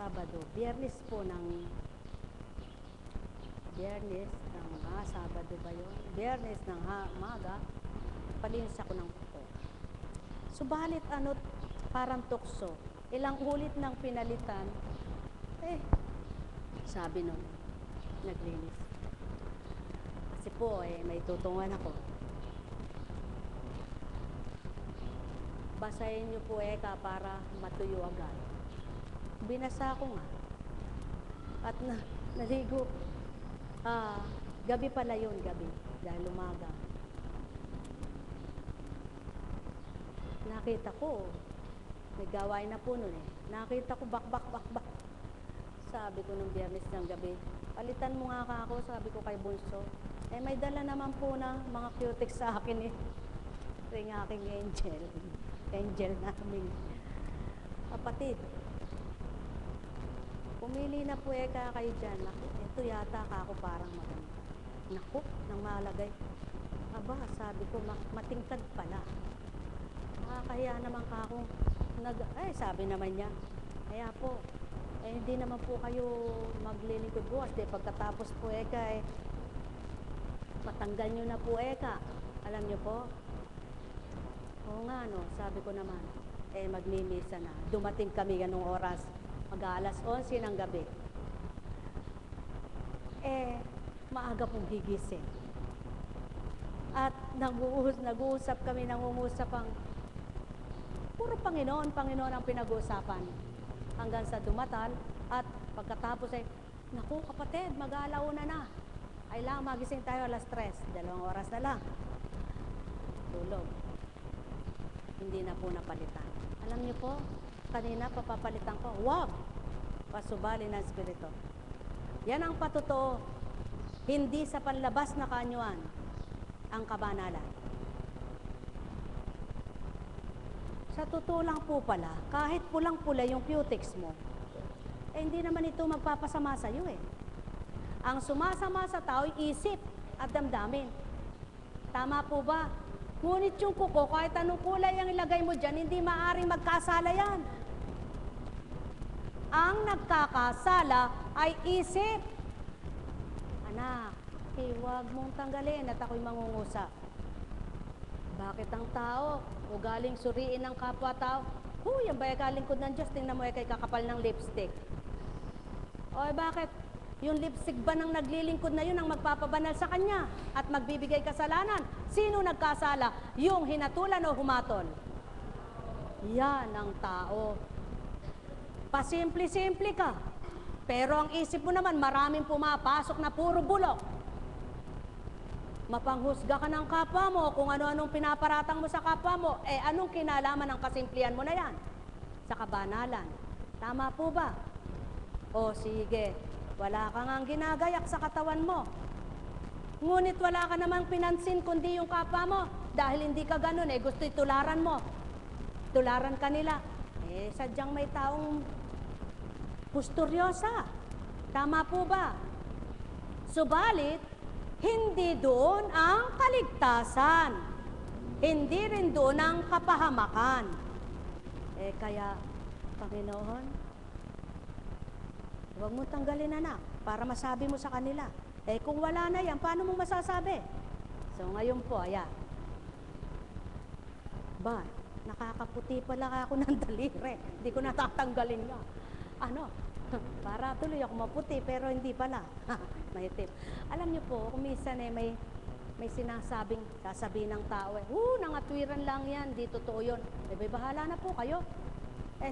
Sabado, Sabado ba yun? Biyernes ng maga, palinis ako ng kuko. Subalit ano't parang tukso, ilang ulit ng pinalitan, sabi nun, naglinis. Kasi po, may tutungan ako. Basahin niyo po para matuyo agad. Binasa ko nga. At naligo. Gabi pala yun, gabi. Dahil umaga. Nakita ko, may gawain na po nun Nakita ko, bak. Sabi ko nung Biyernes ng gabi, palitan mo nga ako, sabi ko kay Bunso. May dala naman po na mga cutex sa akin Ring aking angel. Angel namin. Kapatid, pumili na po kayo dyan. Naku, ito yata ako parang maganda. Naku, nang malagay. Aba, sabi ko, matingkad pala. Nakakahiya naman ako. Sabi naman niya, kaya po, hindi naman po kayo maglilingkod bukas. Pagkatapos po matanggal nyo na po Alam nyo po? Oo nga, sabi ko naman, magmimisa na. Dumating kami ganung oras, mag-aalas 11 ng gabi. Maaga pong gigising. At nag-uusap kami, nangungusap ang puro Panginoon ang pinag-uusapan. Hanggang sa dumatal, at pagkatapos naku kapatid, mag-aalauna na. Kailangan magising tayo alas 3, 2 oras na lang. Tulog. Hindi na po napalitan. Alam niyo po, kanina papapalitan ko, wag! Pasubali ng Espiritu. Yan ang patotoo. Hindi sa panlabas na kaanyuan ang kabanalan. Sa totoo lang po pala, kahit pulang-pula yung cutex mo, hindi naman ito magpapasama sa iyo Ang sumasama sa tao ay isip at damdamin. Tama po ba? Ngunit yung kuko, kahit anong kulay ang ilagay mo dyan, hindi maaaring magkasala yan. Ang nagkakasala ay isip. Anak, huwag mong tanggalin at ako'y mangungusap. Bakit ang tao, ugaling suriin ng kapwa-tao, yan ba kalingkod ng Diyos, tingnan mo kay kakapal ng lipstick. Bakit? Yung lipstick ba ng naglilingkod na yun ang magpapabanal sa kanya at magbibigay kasalanan? Sino nagkasala? Yung hinatulan o humatol? Yan ang tao. Pasimple-simple ka. Pero ang isip mo naman, maraming pumapasok na puro bulok. Mapanghusga ka ng kapwa mo kung ano-anong pinaparatang mo sa kapwa mo. Anong kinalaman ng kasimplihan mo na yan? Sa kabanalan. Tama po ba? Sige. Wala ka ngang ginagayak sa katawan mo. Ngunit wala ka namang pinansin kundi yung kapwa mo. Dahil hindi ka ganun gusto itularan mo. Tularan ka nila. Sadyang may taong pusturyosa. Tama po ba? Subalit, hindi doon ang kaligtasan. Hindi rin doon ang kapahamakan. Kaya, Panginoon, huwag mo tanggalin anak, para masabi mo sa kanila. Kung wala na yan, paano mo masasabi? So ngayon po, nakakaputi pala ako ng daliri. Hindi ko natatanggalin nga. Para tuloy ako maputi, pero hindi pala. Mahitip. Alam niyo po, kung minsan may sasabihin ng tao, nangatwiran lang yan, di totoo yun. Bahala na po kayo.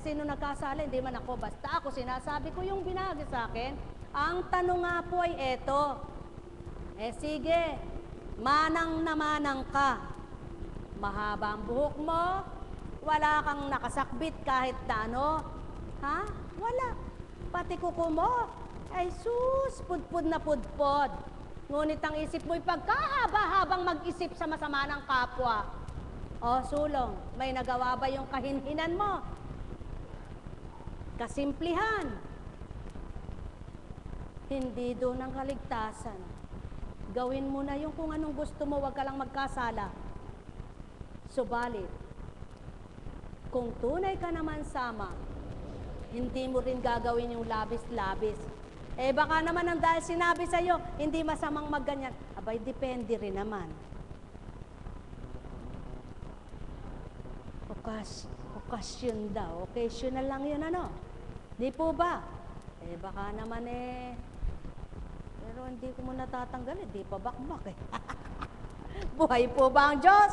Sino nagkasala? Hindi man ako. Basta ako, sinasabi ko yung binagi sa akin. Ang tanong nga po ay eto. Sige, manang na manang ka. Mahaba ang buhok mo, wala kang nakasakbit kahit na wala. Pati kuko mo, pudpud na pudpod. Ngunit ang isip mo'y pagkahaba-habang mag-isip sa masama ng kapwa. Sulong, may nagawa ba yung kahinhinan mo? Kasimplihan. Hindi doon ang kaligtasan. Gawin mo na yung kung anong gusto mo, wag ka lang magkasala. Subalit, kung tunay ka naman sama, hindi mo rin gagawin yung labis-labis. Eh baka naman ang dahil sinabi sa'yo, hindi masamang magganyan. Abay, depende rin naman. Okasyon daw. Occasional lang yun, ano? Di po ba? Eh baka naman pero hindi ko mo natatanggal, di pa bakbak eh. Buhay po ba ang Diyos?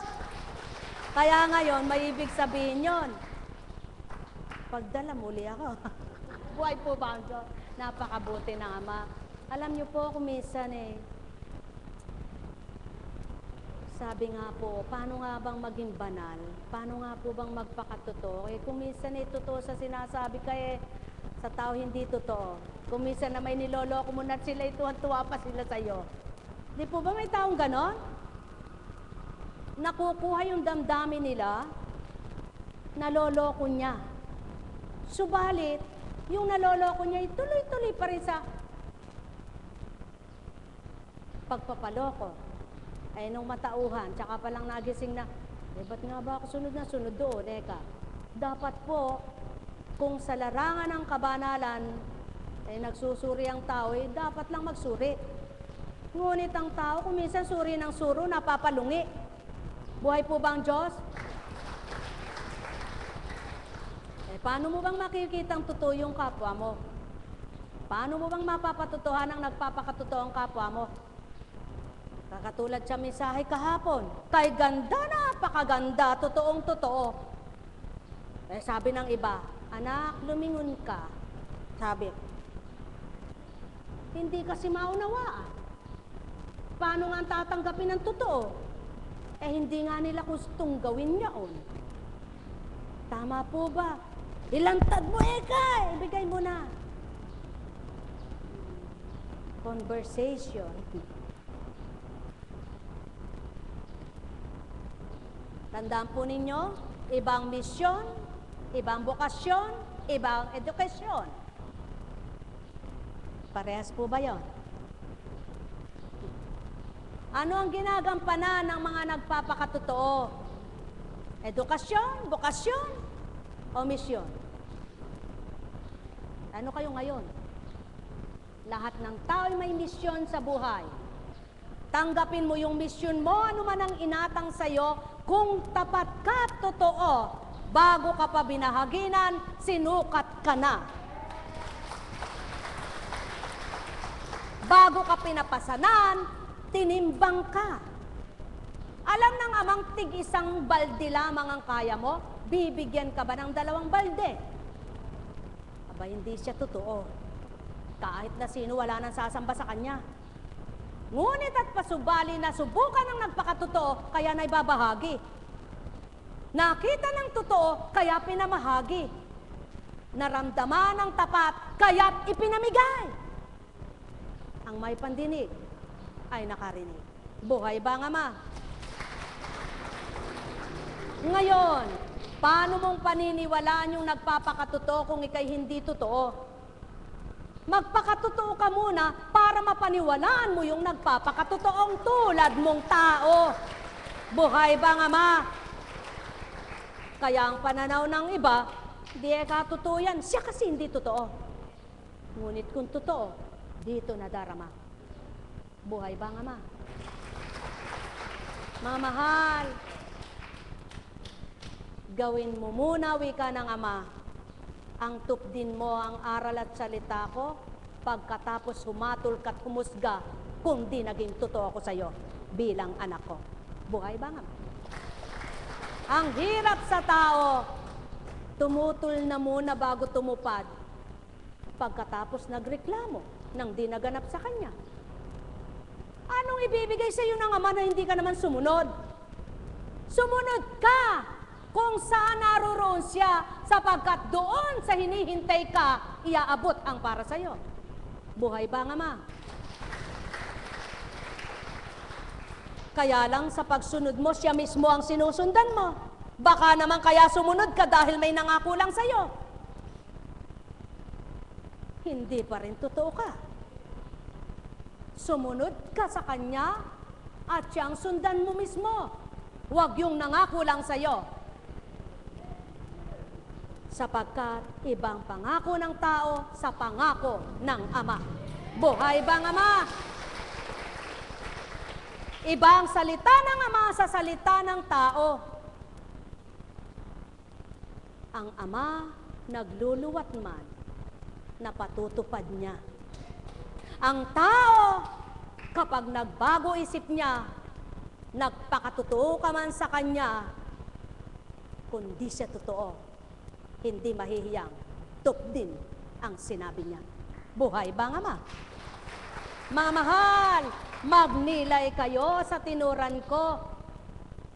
Kaya ngayon, may ibig sabihin yon. Pagdala muli ako. Buhay po ba ang Diyos? Napakabuti ng Ama. Alam niyo po, kuminsan sabi nga po, paano nga bang maging banal? Paano nga po bang magpakatotoo? Kuminsan totoo sa sinasabi sa tao hindi totoo. Kuminsan na may niloloko mo na sila, tuwan-tuwa pa sila sa'yo. Di po ba may taong ganon? Nakukuha yung damdamin nila, naloloko niya. Subalit, yung naloloko niya, tuloy-tuloy pa rin sa pagpapaloko. Ay nung matauhan, tsaka palang nagising na, ba't nga ba ako sunod na sunod doon? Dapat po, kung sa larangan ng kabanalan, nagsusuri ang tao, dapat lang magsuri. Ngunit ang tao, kung minsan suri ng suro, napapalungi. Buhay po ba ang Diyos? Paano mo bang makikitang totoo yung kapwa mo? Paano mo bang mapapatotohan ang nagpapakatotoo ang kapwa mo? Kakatulad sa mensahe kahapon, kay ganda, napakaganda, totoong totoo. Sabi ng iba, anak, lumingon ka. Sabi, hindi kasi maunawaan. Paano nga tatanggapin ng totoo? Hindi nga nila gustong gawin yaon. Tama po ba? Ilantad mo, ibigay mo na. Conversation. Tandaan po ninyo, ibang misyon, ibang bokasyon, ibang edukasyon. Parehas po ba yon? Ano ang ginagampanan ng mga nagpapakatotoo? Edukasyon, bokasyon, o misyon? Ano kayo ngayon? Lahat ng tao ay may misyon sa buhay. Tanggapin mo yung misyon mo, ano man ang inatang sa'yo, kung tapat ka at totoo, bago ka pa binahaginan, sinukat ka na. Bago ka pinapasanan, tinimbang ka. Alam ng amang tig-isang balde lamang ang kaya mo, bibigyan ka ba ng 2 balde? Aba, hindi siya totoo. Kahit na sino, wala nang sasamba sa kanya. Ngunit at pasubali na subukan ng nagpakatotoo, kaya naibabahagi. Nakita ng totoo, kaya pinamahagi. Naramdaman ng tapat, kaya't ipinamigay. Ang may pandinig ay nakarinig. Buhay ba ang Ama? Ngayon, paano mong paniniwalaan yung nagpapakatotoo kung ikay hindi totoo? Magpakatotoo ka muna para mapaniwalaan mo yung nagpapakatotoong tulad mong tao. Buhay ba ang Ama? Kaya ang pananaw ng iba, di katotoo yan. Siya kasi hindi totoo. Ngunit kung totoo, dito nadarama. Buhay ba ang Ama? Mga mahal, gawin mo muna, wika ng Ama, ang tupdin mo ang aral at salita ko, pagkatapos humatol ka't humusga kung di naging totoo ako sa'yo bilang anak ko. Buhay ba nga? Ang hirap sa tao, tumutol na muna bago tumupad, pagkatapos nagreklamo nang di naganap sa kanya. Anong ibibigay sa'yo ng Ama na hindi ka naman sumunod? Sumunod ka kung saan naroon siya, sapagkat doon sa hinihintay ka, iaabot ang para sa'yo. Buhay ba ang Ama? Kaya lang sa pagsunod mo, siya mismo ang sinusundan mo. Baka naman kaya sumunod ka dahil may nangako lang sa'yo. Hindi pa rin totoo ka. Sumunod ka sa kanya at siyang sundan mo mismo. Huwag yung nangako lang sa'yo. sapagkat ibang pangako ng tao sa pangako ng Ama. Buhay bang Ama? Ibang salita ng Ama sa salita ng tao. Ang Ama nagluluwat man, napatutupad niya. Ang tao, kapag nagbago isip niya, nagpakatotoo ka man sa kanya, kundi siya totoo, hindi mahihiyang tupdin ang sinabi niya. Buhay bang Ama? Mga mahal, magnilay kayo sa tinuran ko.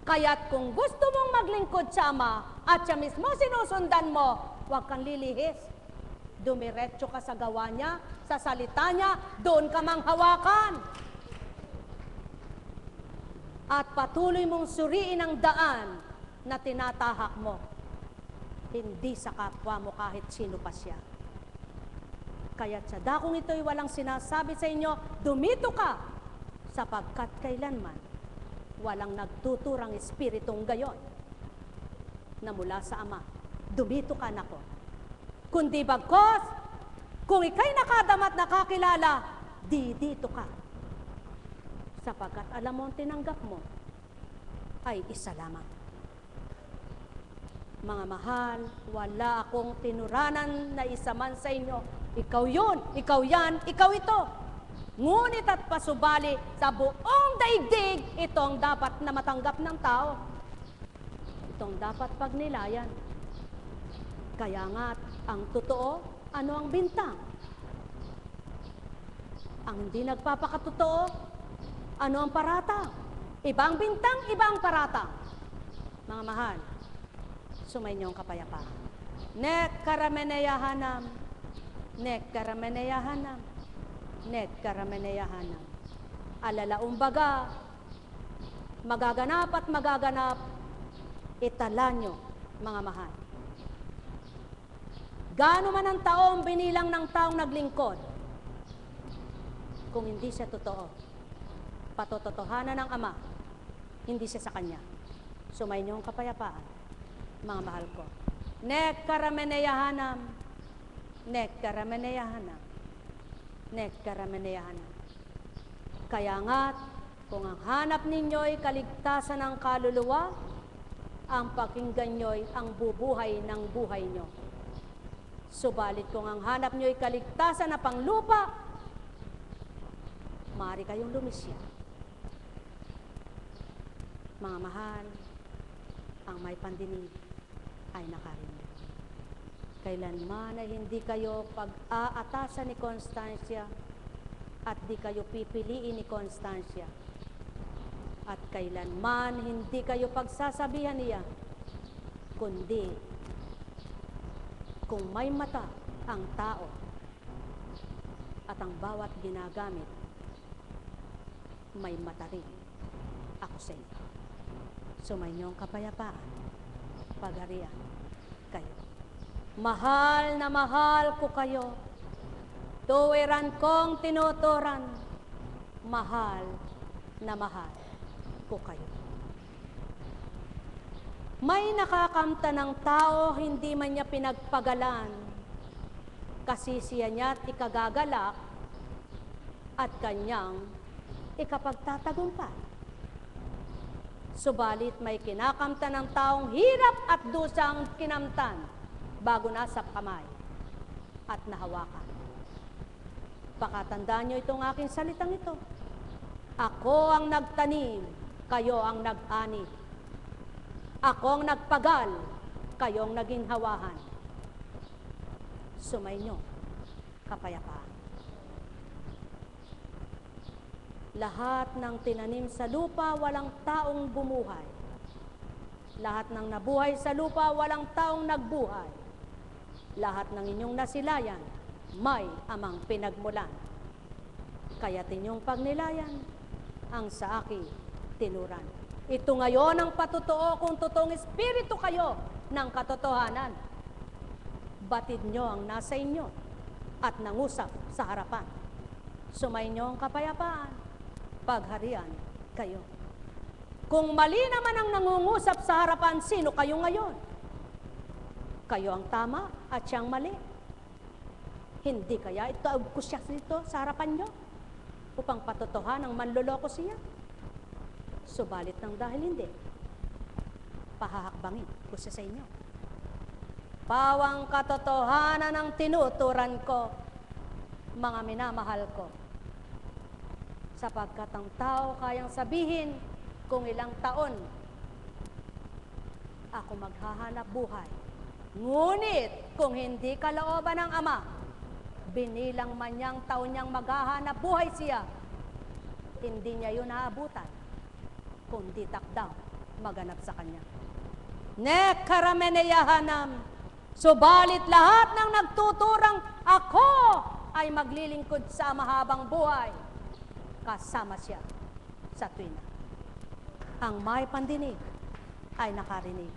Kaya't kung gusto mong maglingkod sa Ama at siya mismo sinusundan mo, huwag kang lilihis. Dumiretso ka sa gawa niya, sa salita niya, doon ka mang hawakan. At patuloy mong suriin ang daan na tinatahak mo. Hindi sa kapwa mo kahit sino pa siya. Kaya't sa dakong ito'y walang sinasabi sa inyo, dumito ka, sapagkat kailanman walang nagtuturang espiritong gayon na mula sa Ama. Dumito ka, nako. Kundi bagkos, kung ika'y nakadamat nakakilala, dito ka. Sapagkat alam mo ang tinanggap mo ay isa lamang. Mga mahal, wala akong tinuranan na isa man sa inyo. Ikaw yun, ikaw yan, ikaw ito. Ngunit at pasubali sa buong daigdig, ito ang dapat na matanggap ng tao. Itong dapat pagnilayan. Kaya nga, ang totoo, ano ang bintang? Ang hindi nagpapakatotoo, ano ang paratang? Ibang bintang, ibang paratang. Mga mahal, sumainyo ang kapayapaan. Nek karameneyahanam, nek karameneyahanam, nek karameneyahanam. Alalaumbaga, magaganap at magaganap, itala nyo, mga mahal. Gaano man ang taong binilang ng taong naglingkod, kung hindi siya totoo, patototohanan ng Ama, hindi siya sa Kanya. Sumainyo ang kapayapaan, mga mahal ko. Nek karameneyahanam, nek karameneyahanam, nek karameneyahanam. Kaya nga't, kung ang hanap ninyo'y kaligtasan ng kaluluwa, ang pakinggan nyo'y ang bubuhay ng buhay nyo. Subalit kung ang hanap nyo'y kaligtasan na panglupa, maaari kayong lumisya. Mga mahal, ang may pandinig ay nakarinig. Kailanman ay hindi kayo pag-aatasan ni Constancia at di kayo pipiliin ni Constancia. At kailanman hindi kayo pagsasabihan niya, kundi kung may mata ang tao at ang bawat ginagamit, may mata rin ako sa inyo. Sumainyo ang kapayapaan, pagharian kayo. Mahal na mahal ko kayo, tuwiran kong tinuturan, mahal na mahal ko kayo. May nakakamta ng tao, hindi man niya pinagpagalan, kasi siya niya't ikagagalak at kanyang ikapagtatagumpay. Subalit may kinakamta ng taong hirap at dusang kinamtan bago nasa kamay at nahawakan. Pakatandaan niyo itong aking salitang ito. Ako ang nagtanim, kayo ang nag-ani. Ako ang nagpagal, kayo ang naging hawahan. Sumainyo kapayapaan. Lahat ng tinanim sa lupa, walang taong bumuhay. Lahat ng nabuhay sa lupa, walang taong nagbuhay. Lahat ng inyong nasilayan, may amang pinagmulan. Kaya't inyong pagnilayan, ang sa akin tinuran. Ito ngayon ang patotoo kung totoong espiritu kayo ng katotohanan. Batid nyo ang nasa inyo at nangusap sa harapan. Sumainyo ang kapayapaan, pagharian kayo. Kung mali naman ang nangungusap sa harapan, sino kayo ngayon? Kayo ang tama at siyang mali. Hindi kaya itaog ko siya dito sa harapan nyo upang patotohanan ng manloloko siya? Subalit nang dahil hindi, pahahakbangin ko siya sa inyo. Pawang katotohanan ang tinuturan ko, mga minamahal ko. Sapagkat ang tao kayang sabihin kung ilang taon ako maghahanap buhay. Ngunit kung hindi kalooban ng Ama, binilang man niyang taon niyang maghahanap buhay siya, hindi niya yun naabutan, kundi takdang maganap sa kanya. Nekarameneyahanam, subalit lahat ng nagtuturang ako ay maglilingkod sa mahabang buhay, kasama siya sa tuwina. Ang may pandinig ay nakarinig.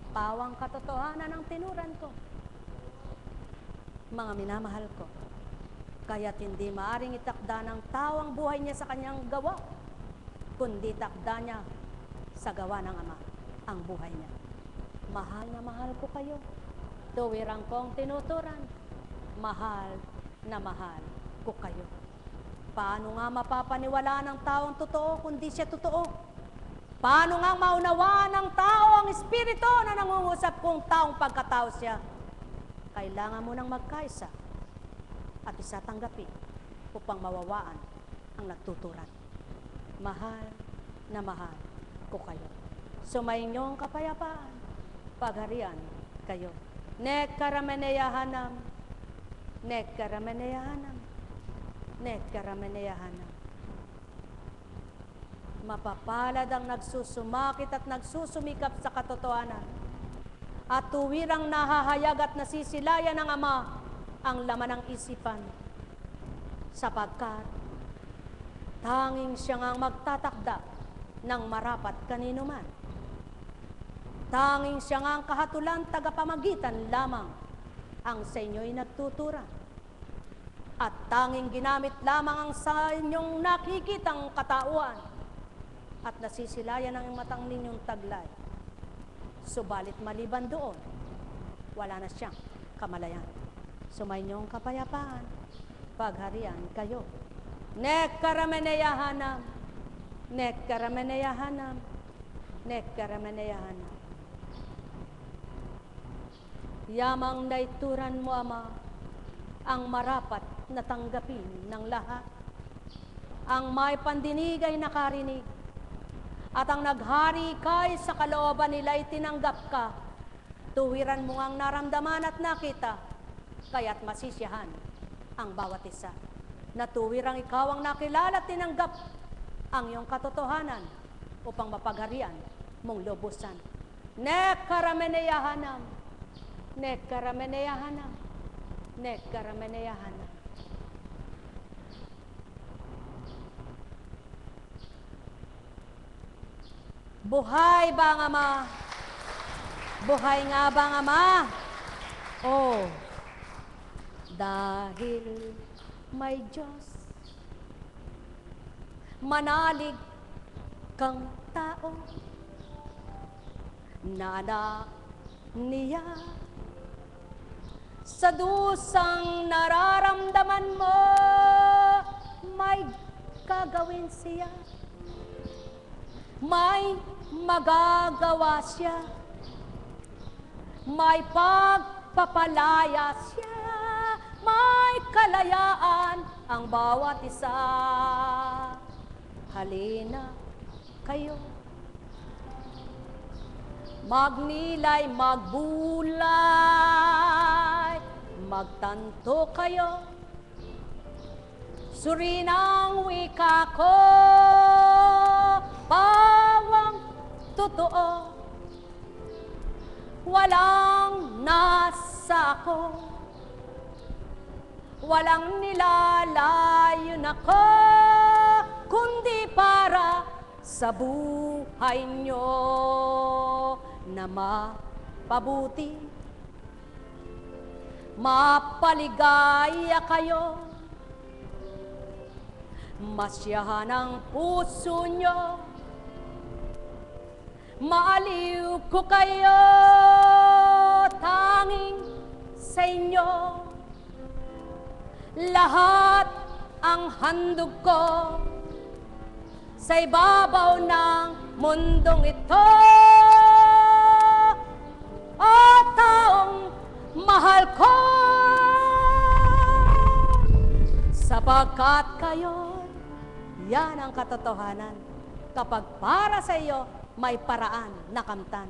Pawang katotohanan ang tinuran ko. Mga minamahal ko, kaya't hindi maaring itakda ng tao ang buhay niya sa kanyang gawa, kundi takda niya sa gawa ng Ama ang buhay niya. Mahal na mahal ko kayo. Tuwirang kong tinuturan. Mahal na mahal ko kayo. Paano nga mapapaniwala ng taong totoo kundi siya totoo? Paano nga maunawaan ng tao ang espiritu na nangungusap kung taong pagkatao siya? Kailangan mo nang magkaisa at isa tanggapin upang mawawaan ang nagtuturan. Mahal na mahal ko kayo. Sumainyo ang kapayapaan, pagharian kayo. Nekarameneyahanam, nekarameneyahanam, nekarameneyahanam. Mapapalad ang nagsusumakit at nagsusumikap sa katotohanan at tuwirang nahahayag at nasisilayan ng Ama ang laman ng isipan, sapagkat tanging siya ang magtatakda ng marapat kanino man. Tanging siya ang kahatulan tagapamagitan lamang ang sa inyo'y nagtutura. At tanging ginamit lamang ang sa inyong nakikitang katauhan at nasisilayan ang matang ninyong taglay. Subalit maliban doon, wala na siyang kamalayan. Sumainyo ang kapayapaan, pagharian kayo. Nekarameneyahanam, nekarameneyahanam, nekarameneyahanam. Yamang naituran mo, Ama, ang marapat na tanggapin ng lahat. Ang may pandinig ay nakarinig, at ang naghari kay sa kalooban nila ay tinanggap ka. Tuwiran mo ang naramdaman at nakita, kaya't masisiyahan ang bawat isa. Natuwirang ikaw ang nakilala at tinanggap ang iyong katotohanan upang mapagharian mong lubusan. Nekarameneyahanam, nekarameneyahanam, nekarameneyahanam. Buhay ba ang Ama? Buhay nga ba ang Ama? Oh, dahil may Diyos, manalig kang tao, na anak niya, sa dusang nararamdaman mo, may gagawin siya. May magagawa siya, may pagpapalaya siya, may kalayaan ang bawat isa. Halina kayo, magnilay, magbulay, magtanto kayo, suriin ang wika ko, pawang totoo, walang nasa ako, walang nilalayon ako, kundi para sa buhay nyo na mapabuti, mapaligaya kayo, masyahan ang puso nyo, maaliw ko kayo, tanging sa inyo lahat ang handog ko sa ibabaw ng mundong ito. O taong mahal ko, sapagkat kayo, yan ang katotohanan. Kapag para sa iyo, may paraan na kamtan.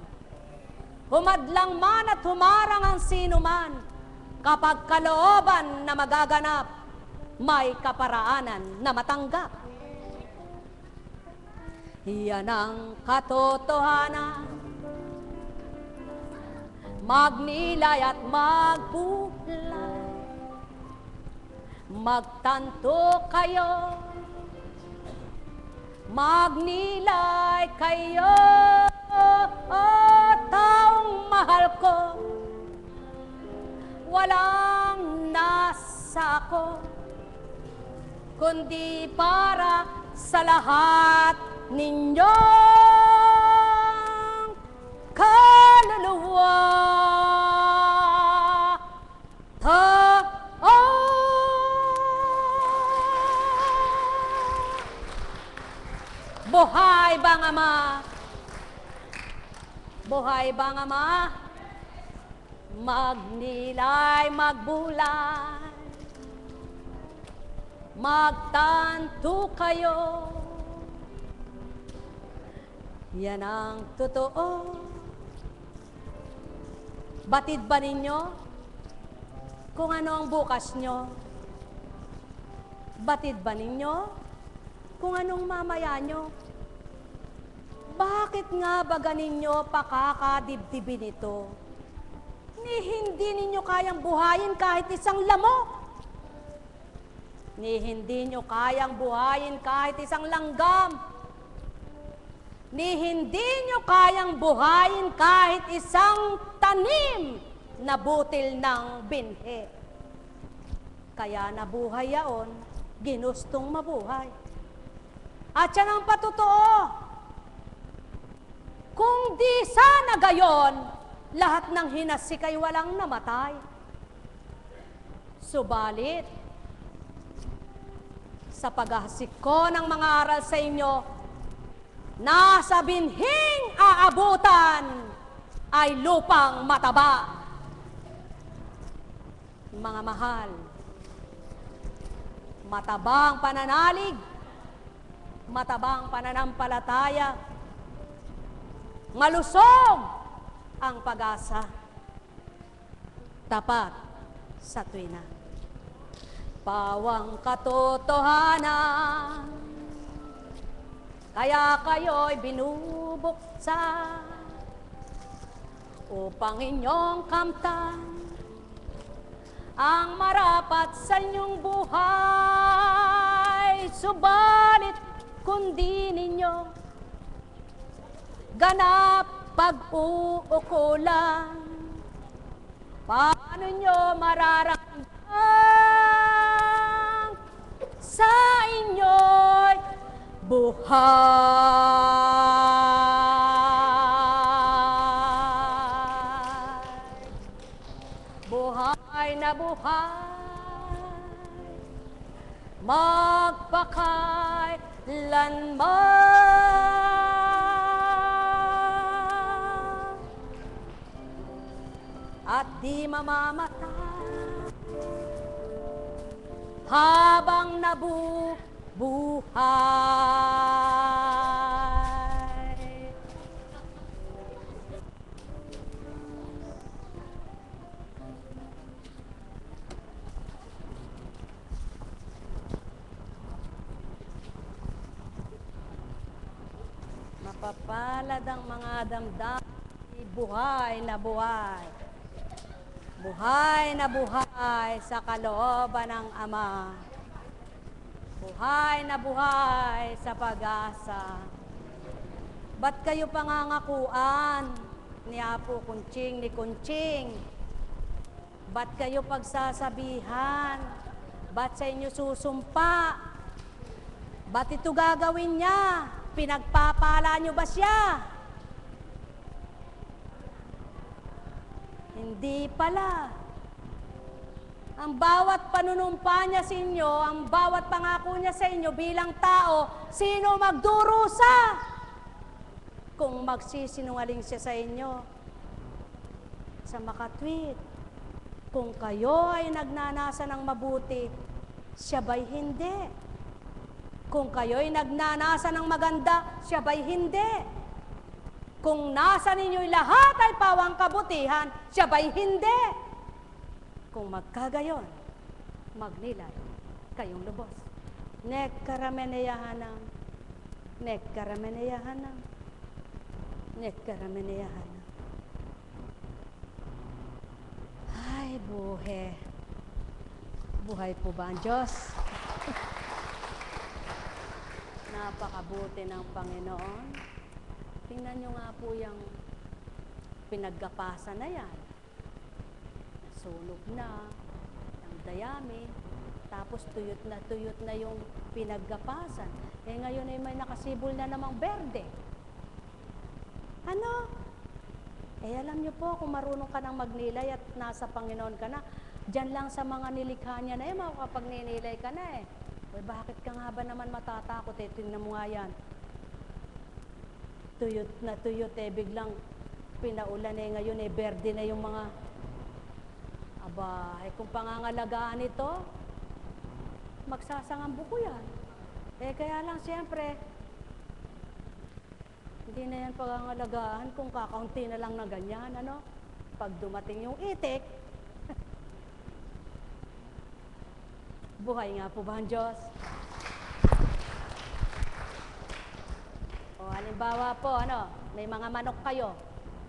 Humadlang man at humarang ang sino man, kapag kalooban na magaganap, may kaparaanan na matanggap. Yan ang katotohanan. Magnilay at magbulay, magtanto kayo, magnilay kayo, o taong mahal ko. Walang nasa ako, kundi para sa lahat ninyong kaluluwa. Buhay bang Ama? Buhay bang Ama? Magnilay, magbulay, magtanto kayo. Yan ang totoo. Batid ba ninyo kung ano ang bukas nyo? Batid ba ninyo kung anong mamaya nyo? Bakit nga ba ganinyo pakakadibdibin ito? Ni hindi ninyo kayang buhayin kahit isang lamok. Ni hindi nyo kayang buhayin kahit isang langgam. Ni hindi nyo kayang buhayin kahit isang tanim na butil ng binhi. Kaya nabuhay yaon, ginustong mabuhay. At yan ang patotoo. Kung di sana gayon, lahat ng hinasik ay walang namatay. Subalit, sa paghahasik ko ng mga aral sa inyo, nasa binhing aabutan ay lupang mataba. Mga mahal, matabang pananalig, matabang pananampalataya, malusog ang pag-asa, tapat sa tuwina. Pawang katotohanan, kaya kayo'y binubuksan upang inyong kamtan ang marapat sa inyong buhay. Subalit kundi ninyo ganap pag-uukulan, paano nyo mararamdaman sa inyo'y buhay? Buhay na buhay, magpakailanman. At di mamamatay habang nabubuhay. Mapapalad ang mga damdamin, buhay na buhay. Buhay na buhay sa kalooban ng Ama. Buhay na buhay sa pag-asa. Ba't kayo pangangakuan ni Apo Kunching, ni Kunching? Ba't kayo pagsasabihan? Ba't sa inyo susumpa? Ba't ito gagawin niya? Pinagpapala niyo ba siya? Hindi pala. Ang bawat panunumpa niya sa inyo, ang bawat pangako niya sa inyo bilang tao, sino magdurusa? Kung magsisinungaling siya sa inyo, sa makatwid. Kung kayo ay nagnanasa ng mabuti, siya ba'y hindi? Kung kayo ay nagnanasa ng maganda, siya ba'y hindi? Kung nasa ninyo'y lahat ay pawang kabutihan, siya ba'y hindi? Kung magkagayon, magnilay kayong lubos. Nekkarameneyahanam, nekkarameneyahanam, nekkarameneyahanam. Ay, buhay. Buhay po ba ang Diyos? Napakabuti ng Panginoon. Tingnan nyo nga po yung pinagkapasan na yan. Nasunog na, ang dayami, tapos tuyot na yung pinagkapasan. Eh ngayon ay may nakasibol na namang berde. Ano? Eh alam nyo po, kung marunong ka ng magnilay at nasa Panginoon ka na, dyan lang sa mga nilikha niya na makakapagninilay ka na eh. Eh bakit ka nga ba naman matatakot eh? Tingnan mo nga yan. Tuyot eh, biglang pinaulan eh, ngayon eh, berde na yung mga, aba, eh kung pangangalagaan ito, magsasangang buko yan. Eh kaya lang siyempre, hindi na yan pangangalagaan kung kakaunti na lang na ganyan, ano? Pag dumating yung itik, buhay nga po ba ang Diyos? O halimbawa po, ano, may mga manok kayo.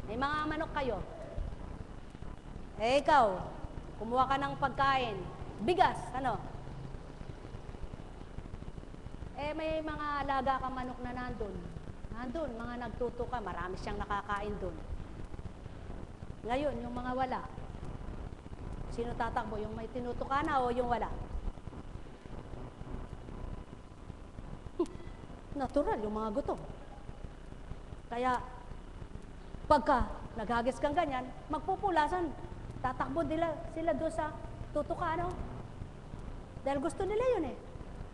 May mga manok kayo. Eh ikaw, kumuha ka ng pagkain, bigas, ano? Eh may mga alaga ka manok na nandun. Nandun, mga nagtutuka, marami siyang nakakain dun. Ngayon, yung mga wala, sino tatakbo? Yung may tinutuka na o yung wala? Natural, yung mga gutom. Kaya, pagka naghagis kang ganyan, magpupulasan, tatakbo sila doon sa tutuka, ano? Dahil gusto nila yun eh.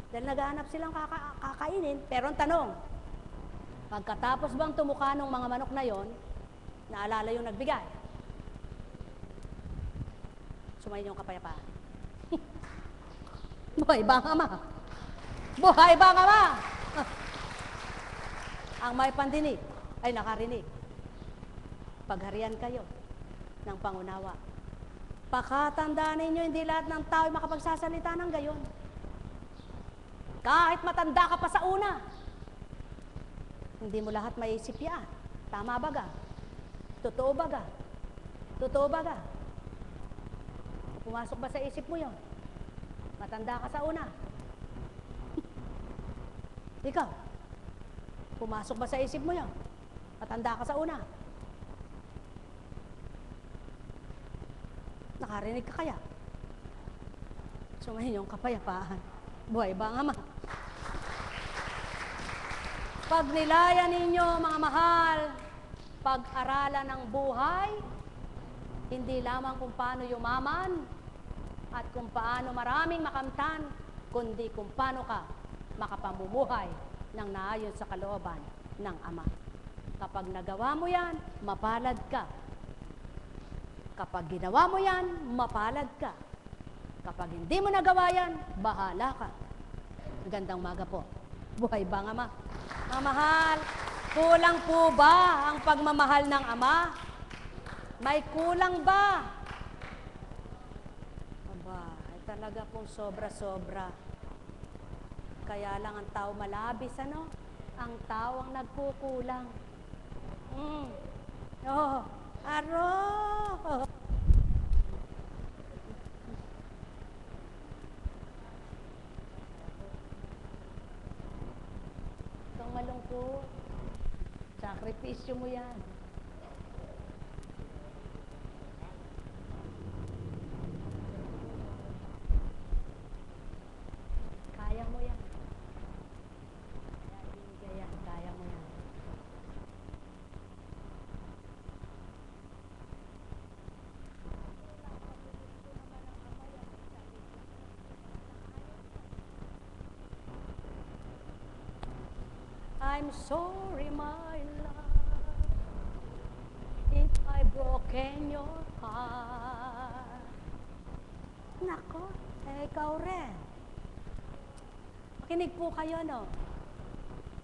Dahil naghahanap silang kakainin. Pero ang tanong, pagkatapos bang tumuka ng mga manok na yon, naalala yung nagbigay? Sumayin yung kapayapaan. Buhay ba ang Ama? Buhay ba ang Ama? Ang may pandinig ay nakarinig. Pagharian kayo ng pangunawa. Pakatandaan ninyo, hindi lahat ng tao ay makapagsasalita ng gayon. Kahit matanda ka pa sa una, hindi mo lahat maisip yan. Tama ba ga? Totoo ba ga? Totoo ba ga? Pumasok ba sa isip mo yon? Matanda ka sa una. Ikaw, pumasok ba sa isip mo yon? Matanda ka sa una. Nakarinig ka kaya? Sumahin yung kapayapaan. Buhay ba ang Ama? Pagnilayan ninyo, mga mahal, pag-aralan ng buhay, hindi lamang kung paano yumaman at kung paano maraming makamtan, kundi kung paano ka makapamumuhay ng naayon sa kalooban ng Ama. Kapag nagawa mo yan, mapalad ka. Kapag ginawa mo yan, mapalad ka. Kapag hindi mo nagawa yan, bahala ka. Magandang umaga po. Buhay ba ang Ama? Mga mahal, kulang po ba ang pagmamahal ng Ama? May kulang ba? Aba, ay talaga pong sobra-sobra. Kaya lang ang tao malabis, ano? Ang tao ang nagkukulang. Oh, aro! Itong malungkot. Sakripisyo mo yan. Kaya mo yan. Kaya mo yan. I'm sorry, my love, if I broken your heart. Nako, ikaw rin. Makinig po kayo, no?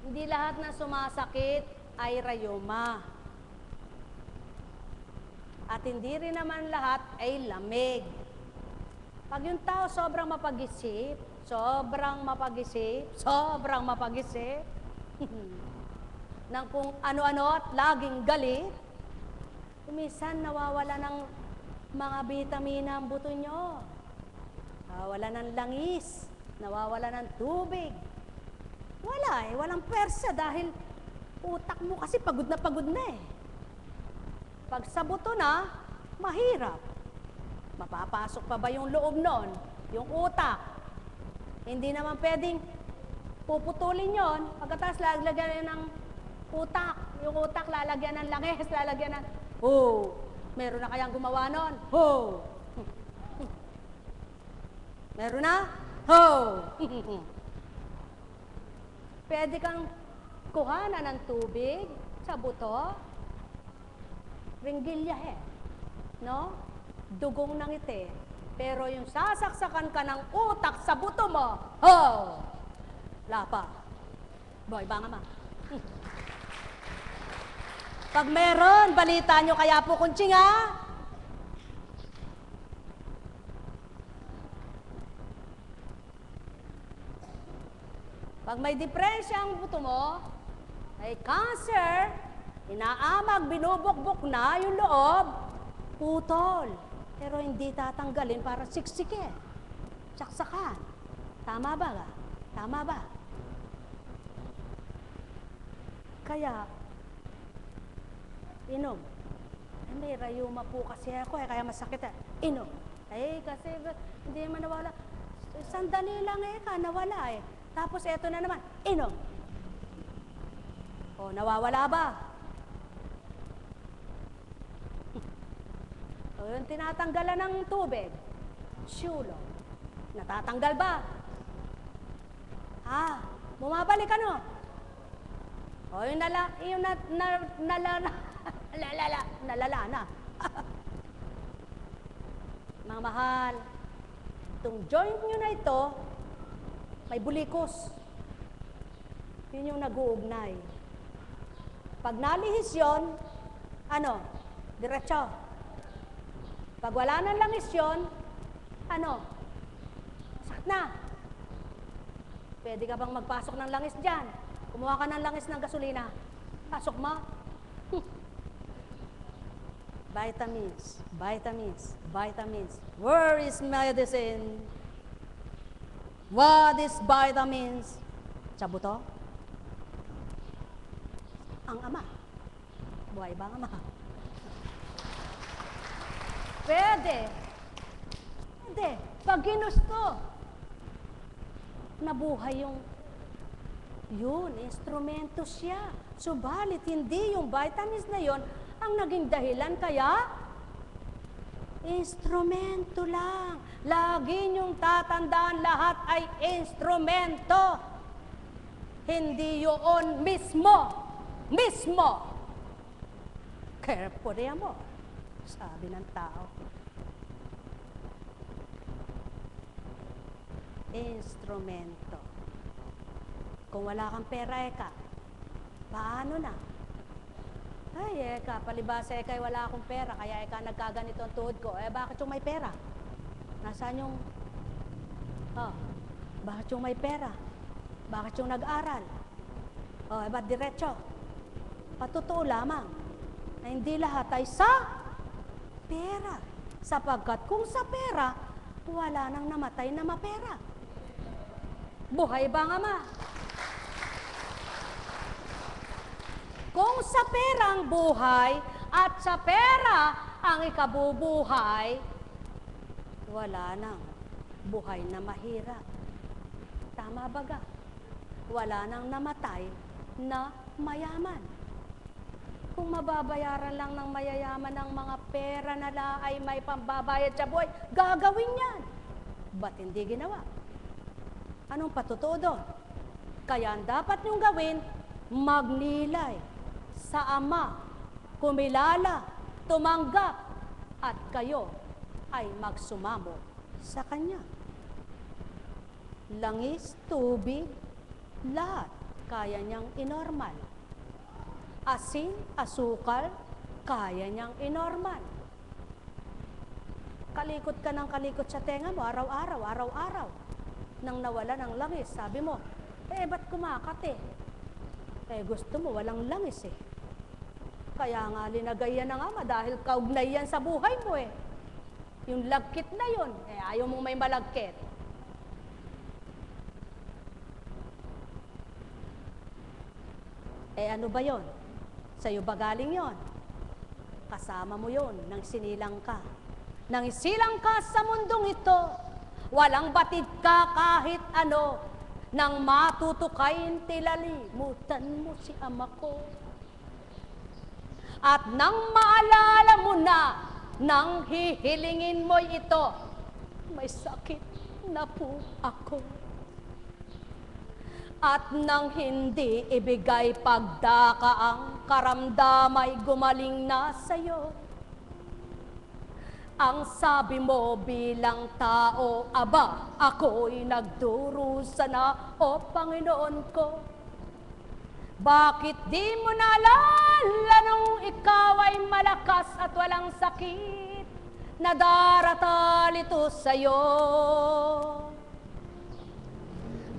Hindi lahat na sumasakit ay rayuma. At hindi rin naman lahat ay lamig. Pag yung tao sobrang mapag-isip, ng kung ano-ano at laging galit, minsan nawawala ng mga vitamina ang buto nyo. Nawawala ng langis, nawawala ng tubig. Walang pwersa dahil utak mo kasi pagod na eh. Pag sa buto na, mahirap. Mapapasok pa ba yung loob nun? Yung utak. Hindi naman pwedeng puputulin yon. Pagkatapos lalagyan ng utak. Yung utak lalagyan ng langis, lalagyan ng, meron na kayang gumawa nun? Meron na? Pwede kang kuhanan ng tubig sa buto. Ringgilya no? Dugong ng ngiti. Pero yung sasaksakan ka ng utak sa buto mo, lapa. Boy, banga ma. Pag meron, balita nyo kaya po kunching ha? Pag may depresya ang buto mo, ay cancer, inaamag, binubukbok na yung loob, putol. Pero hindi tatanggalin para siksikin. Saksakan. Tama ba? Tama ba? Kaya, inom. May rayuma po kasi ako kaya masakit inom. Kasi hindi man nawala. Sandali lang nawala Tapos eto na naman, inom. Nawawala ba? Yung tinatanggalan ng tubig, syulo. Natatanggal ba? Bumabalik ano? Yung nalala na. Mga mahal, itong joint nyo na ito, may bulikos. Yun yung nag-uugnay. Pag nalihis yun, diretso. Pag wala nang langis yun, sakit na. Pwede ka bang magpasok ng langis dyan? Kumuha ka ng langis ng gasolina. Pasok mo. Vitamins, vitamins, vitamins. Where is medicine? What is vitamins? Sa buto? Ang ama. Buhay ba ang ama? Pwede. Pag ginusto, nabuhay yun, instrumento siya. Subalit, hindi yung vitamins na yon ang naging dahilan, kaya instrumento lang. Lagi niyong tatandaan, lahat ay instrumento. Hindi yun mismo. Careful mo. Sabi ng tao. Instrumento. Kung wala kang pera, paano na? Palibasa, wala akong pera, kaya nagkaganito ang tuhod ko. Bakit yung may pera? Nasaan yung... bakit yung may pera? Bakit yung nag-aral? Ba't diretso? Patotoo lamang na hindi lahat ay sa pera. Sapagkat kung sa pera, wala nang namatay na mapera. Buhay ba nga ma? Kung sa pera ang buhay at sa pera ang ikabubuhay, wala nang buhay na mahirap. Tama baga? Wala nang namatay na mayaman. Kung mababayaran lang ng mayayaman ang mga pera na ay may pambabayad sa buhay, gagawin yan. Ba't hindi ginawa? Anong patotoo doon? Kaya ang dapat niyong gawin, magnilay sa Ama, kumilala, tumanggap, at kayo ay magsumamo sa Kanya. Langis, tubig, lahat kaya niyang inormal. Asin, asukal, kaya niyang inormal. Kalikot ka ng kalikot sa tenga mo, araw-araw. Nang nawala ng langis, sabi mo, ba't kumakate? Gusto mo, walang langis eh. Kaya nga, linagay yan ng Ama dahil kaugnay yan sa buhay mo eh. Yung lagkit na yun, ayaw mong may malagkit. Ano ba yon? Sa'yo ba galing yon? Kasama mo yon nang sinilang ka. Nang isilang ka sa mundong ito, walang batid ka kahit ano, nang matutukayin tilalimutan mo si Ama ko. At nang maalala mo na, nang hihilingin mo ito, may sakit na po ako. At nang hindi ibigay pagdaka ang karamdamay gumaling na sa'yo. Ang sabi mo bilang tao, aba, ako'y nagdurusa na, o Panginoon ko. Bakit di mo naalala nung ikaw ay malakas at walang sakit, na daratal ito sa'yo?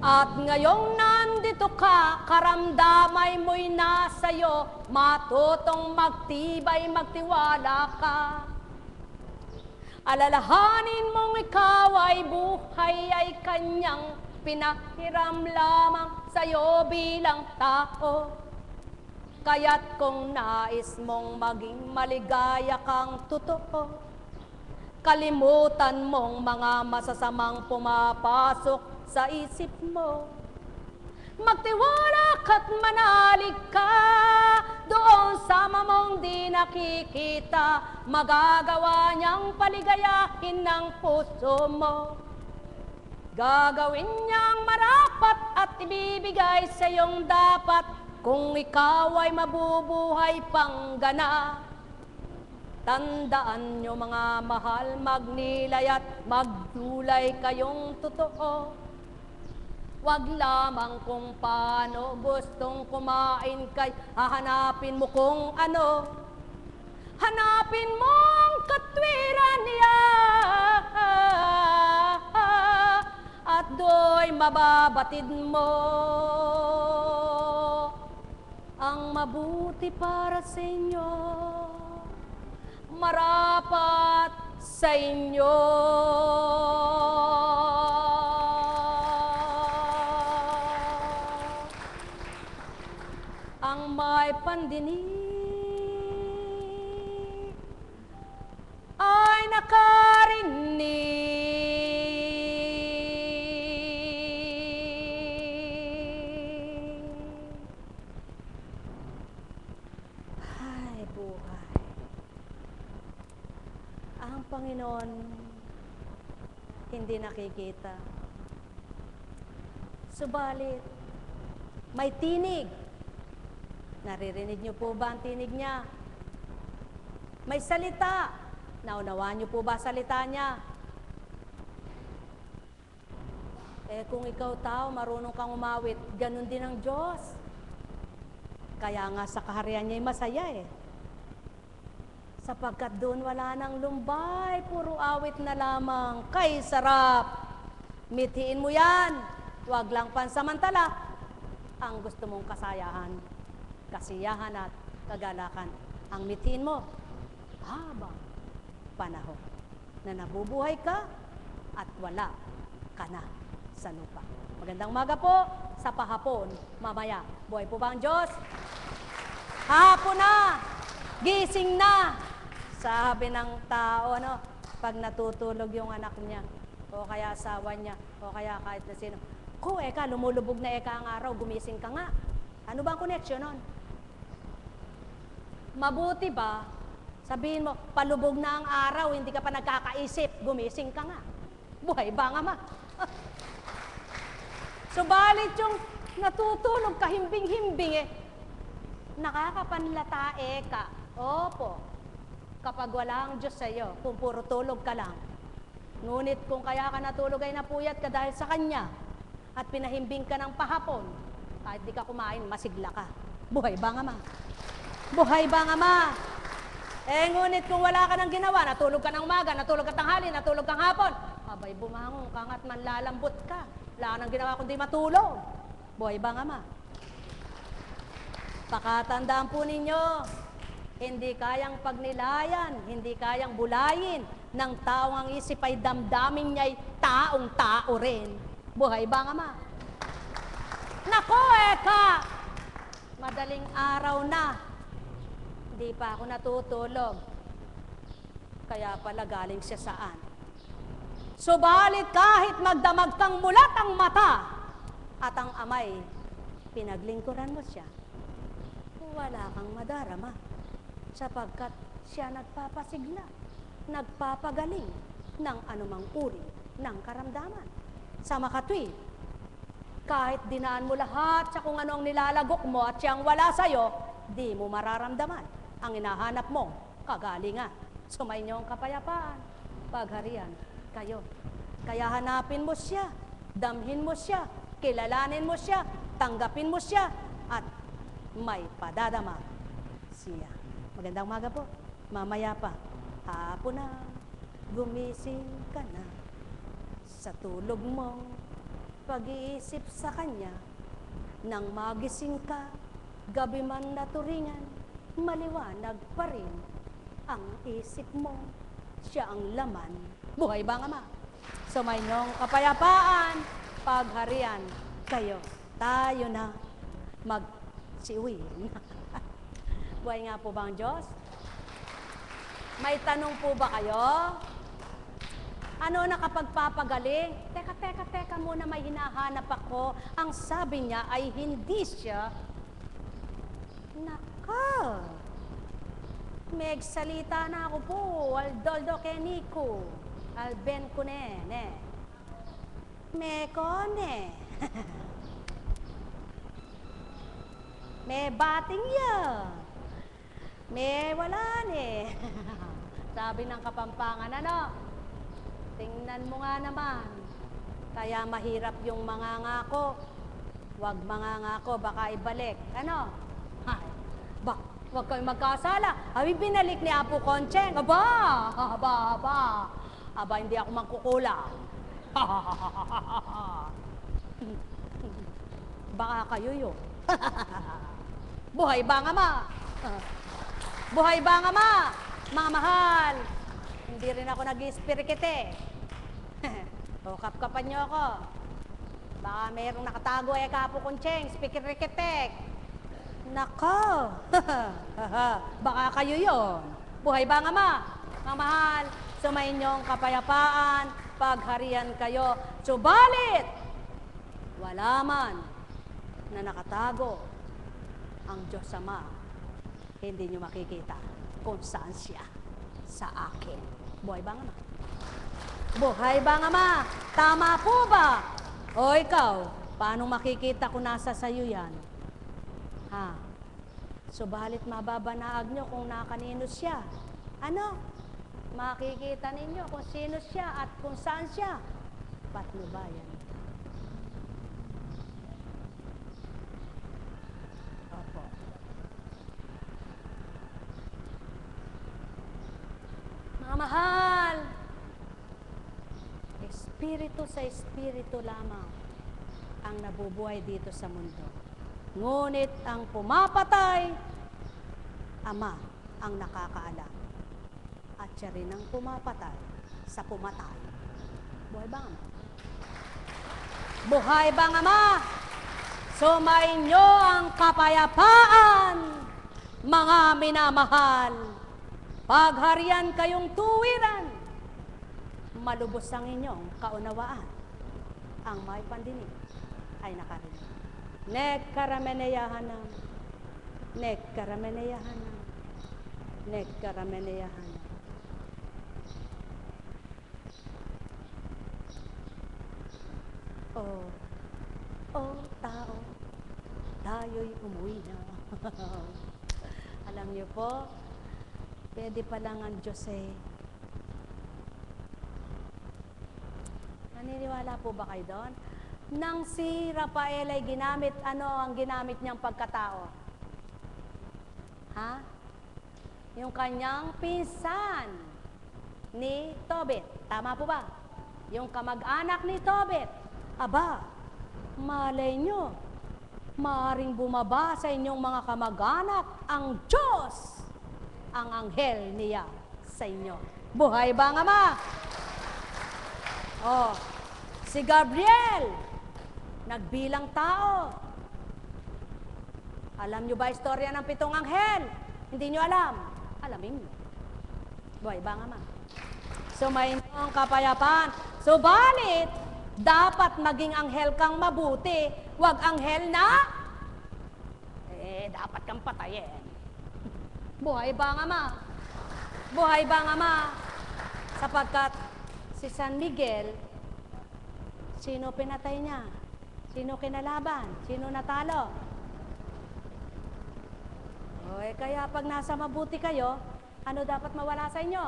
At ngayong nandito ka, karamdamay mo'y nasa'yo, matutong magtibay, magtiwala ka. Alalahanin mong ikaw ay buhay ay Kanyang pinahiram lamang sa'yo bilang tao. Kaya't kung nais mong maging maligaya kang totoo, kalimutan mong mga masasamang pumapasok sa isip mo. Magtiwala ka't manalig ka doon sa mamong di nakikita, magagawa niyang paligayahin ng puso mo. Gagawin niyang marapat at ibibigay sa iyong dapat kung ikaw ay mabubuhay pang gana. Tandaan niyo mga mahal, magnilay at magdulay kayong totoo. Wag lamang kung paano gustong kumain kay hahanapin mo kung ano. Hanapin mong katwiran niya at do'y mababatid mo ang mabuti para sa inyo, marapat sa inyo. Ang may pandinig ay nakarinig. Ay, buhay. Ang Panginoon hindi nakikita. Subalit, may tinig. Naririnig niyo po ba ang tinig niya? May salita. Naunawaan niyo po ba salita niya? Kung ikaw tao, marunong kang umawit, ganun din ang Diyos. Kaya nga sa kaharian niya masaya eh. Sapagkat doon wala nang lumbay, puro awit na lamang. Kay sarap! Mitiin mo yan. Huwag lang pansamantala ang gusto mong kasayahan, kasiyahan at kagalakan. Ang mitiin mo habang panahon na nabubuhay ka at wala ka na sa lupa. Magandang umaga po sa pahapon mamaya. Buhay po ba ang Diyos? Hapon na! Gising na! Sabi ng tao, pag natutulog yung anak niya, o kaya asawa niya, o kaya kahit na sino, lumulubog na ang araw, gumising ka nga. Ano ba ang connection nun? Mabuti ba, sabihin mo, palubog na ang araw, hindi ka pa nagkakaisip, gumising ka nga. Buhay ba nga ma? Subalit yung natutulog ka himbing-himbing Nakakapanlatae ka. Opo. Kapag walang Diyos sa iyo, kung puro tulog ka lang. Ngunit kung kaya ka natulog ay napuyat ka dahil sa Kanya at pinahimbing ka ng pahapon, kahit di ka kumain, masigla ka. Buhay ba nga, ma? Buhay ba nga, ma? Ngunit kung wala ka nang ginawa, natulog ka ng umaga, natulog ka tanghali, natulog kang hapon, abay, bumangon ka nga't manlalambot ka. Wala ka nang ginawa kundi matulog. Buhay ba nga, ma? Pakatandaan po ninyo, hindi kayang pagnilayan, hindi kayang bulayin ng taong ang isip ay damdamin niya'y taong-tao rin. Buhay ba nga, ma? Nako, eka! Madaling araw na. Hindi pa ako natutulog. Kaya pala galing siya saan. Subalit kahit magdamag kang mulat ang mata at ang amay, pinaglingkuran mo siya, wala kang madarama sapagkat siya nagpapasigla, nagpapagaling ng anumang uri ng karamdaman. Sa makatwid, kahit dinaan mo lahat sa kung ano ang nilalagok mo at siyang wala sa'yo, di mo mararamdaman ang hinahanap mong kagalingan. Sumainyo ang kapayapaan, pagharian kayo. Kaya hanapin mo siya, damhin mo siya, kilalanin mo siya, tanggapin mo siya, at may padadama siya. Magandang umaga po. Mamaya pa, hapon na, gumising ka na. Sa tulog mo, pag-iisip sa Kanya, nang magising ka, gabi man naturingan, maliwanag pa rin ang isip mo, siya ang laman. Buhay ba nga, ma? So may inyong kapayapaan, pagharian kayo. Tayo na magsiuwi. Buhay nga po ba ang Diyos? May tanong po ba kayo? Ano nakapagpapagaling? Teka muna, may hinahanap ako. Ang sabi niya ay hindi siya. Naka! Megsalita na ako po. Aldoldo Kenico. Alben Kunene. Mekone. May bating ya. May wala ne. Sabi ng Kapampangan, ano? Tingnan mo nga naman. Kaya mahirap yung mangangako. Huwag mangangako, baka ibalik. Ano? Huwag kayong magkasala. Abi, binalik ni Apo Concheng. Aba, hindi ako mangkukula. Baka kayo yun. Buhay ba nga, ma? Buhay ba nga, ma? Mga mahal. Hindi rin ako nag-ispirikite. O, kapkapan niyo ako. Baka mayroong nakatago Apo Concheng, spikirikitek. Nako. Baka kayo yun. Buhay ba nga, ma? Mga mahal, sumayinyong kapayapaan, pagharian kayo. Subalit, wala man na nakatago ang Diyos Ama. Hindi nyo makikita kung saan siya sa akin. Buhay ba nga, ma? Buhay ba nga, ma? Tama po ba? O ikaw, paano makikita kung nasa sayo yan? Ha? Subalit mababanaag nyo kung nakanino siya. Ano? Makikita ninyo kung sino siya at kung saan siya. Patnubayan. Opo. Mga mahal, espiritu sa espiritu lamang ang nabubuhay dito sa mundo. Ngunit ang pumapatay, Ama ang nakakaalam. At siya rin ang pumapatay sa pumatay. Buhay ba nga, ma? Buhay ba nga, ma? Sumainyo ang kapayapaan, mga minamahal. Pagharian kayong tuwiran. Malubos ang inyong kaunawaan. Ang may pandinig ay nakarinig. Nekkarameneyahanam. Nekkarameneyahanam. Nekkarameneyahanam. Oh, tao, tayo'y umuwi na. Alam niyo po, pwede pa lang ang Diyos Naniniwala po ba kayo doon? Nang si Rafael ay ginamit, ano ang ginamit niyang pagkatao? Ha? Yung kanyang pinsan ni Tobit. Tama po ba? Yung kamag-anak ni Tobit. Aba, malay nyo, maaaring bumaba sa inyong mga kamag-anak ang Diyos, ang anghel niya sa inyo. Buhay ba ang Ama? Oh, si Gabriel, nagbilang tao. Alam nyo ba istorya ng 7 anghel? Hindi nyo alam? Alamin nyo. Buhay ba ang Ama? Sumayin ang kapayapaan. Subalit, dapat maging anghel kang mabuti. Huwag anghel na, dapat kang patayin. Buhay ba ang Ama? Buhay ba ang Ama? Sapagkat si San Miguel, sino pinatay niya? Sino kinalaban? Sino natalo? Kaya pag nasa mabuti kayo, ano dapat mawala sa inyo?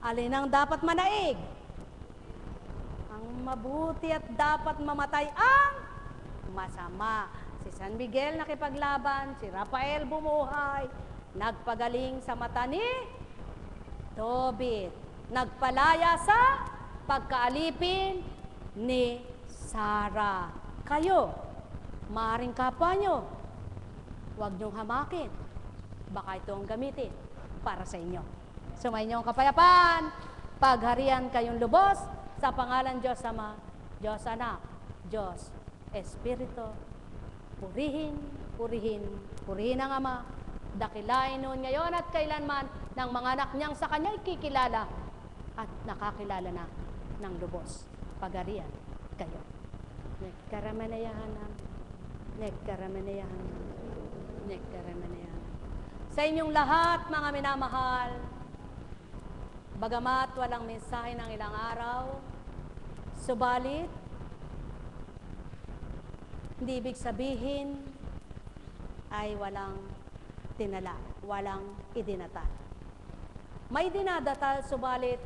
Alin ang dapat manaig? Ang mabuti at dapat mamatay ang masama. Si San Miguel nakipaglaban, si Rafael bumuhay, nagpagaling sa mata ni Tobit, nagpalaya sa pagkaalipin ni Sarah. Kayo, maaring kapwa nyo, huwag nyong hamakin. Baka ito ang gamitin para sa inyo. Sumayin niyo ang kapayapaan, pagharian kayong lubos sa pangalan Diyos Ama, Diyos Anak, Diyos Espiritu. Purihin, purihin, purihin ang Ama, dakilain noon ngayon at kailanman ng mga anak niyang sa kanya'y kikilala at nakakilala na ng lubos. Pagharian kayo. Nagkaramanayahan, nagkaramanayahan, nagkaramanayahan. Sa inyong lahat, mga minamahal, bagamat walang mensahe ng ilang araw, subalit, hindi ibig sabihin ay walang tinala, walang idinatal. May dinadatal, subalit,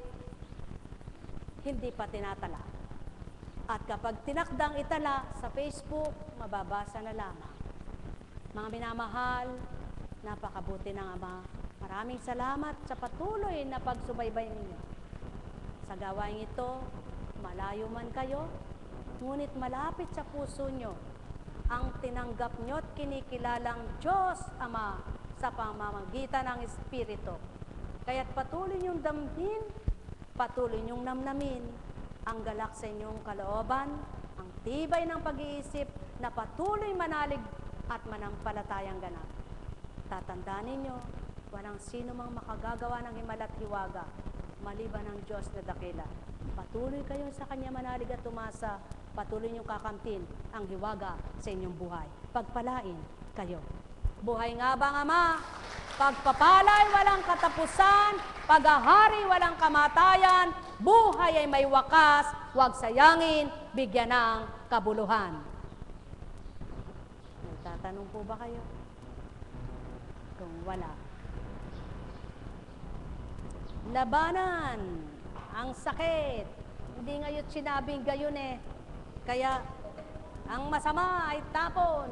hindi pa tinatala. At kapag tinakdang itala sa Facebook, mababasa na lamang. Mga minamahal, napakabuti ng Ama. Maraming salamat sa patuloy na pagsubaybay ninyo. Sa gawain ito, malayo man kayo, ngunit malapit sa puso nyo ang tinanggap nyo at kinikilalang Diyos Ama sa pamamagitan ng Espiritu. Kaya't patuloy nyong damhin, patuloy nyong namnamin ang galak sa inyong kalooban, ang tibay ng pag-iisip na patuloy manalig at manampalatayang ganap. Tatandaan ninyo, walang sino mang makagagawa ng himala at hiwaga maliban ng Diyos na dakila. Patuloy kayo sa Kanya manalig at tumasa, patuloy niyong kakamtin ang hiwaga sa inyong buhay. Pagpalain kayo. Buhay nga ba ang Ama? Pagpapalay walang katapusan, paghahari walang kamatayan, buhay ay may wakas, huwag sayangin, bigyan ng kabuluhan. Nagtatanong po ba kayo? Kung wala. Labanan ang sakit. Hindi ngayon sinabing gayon Kaya ang masama ay tapon.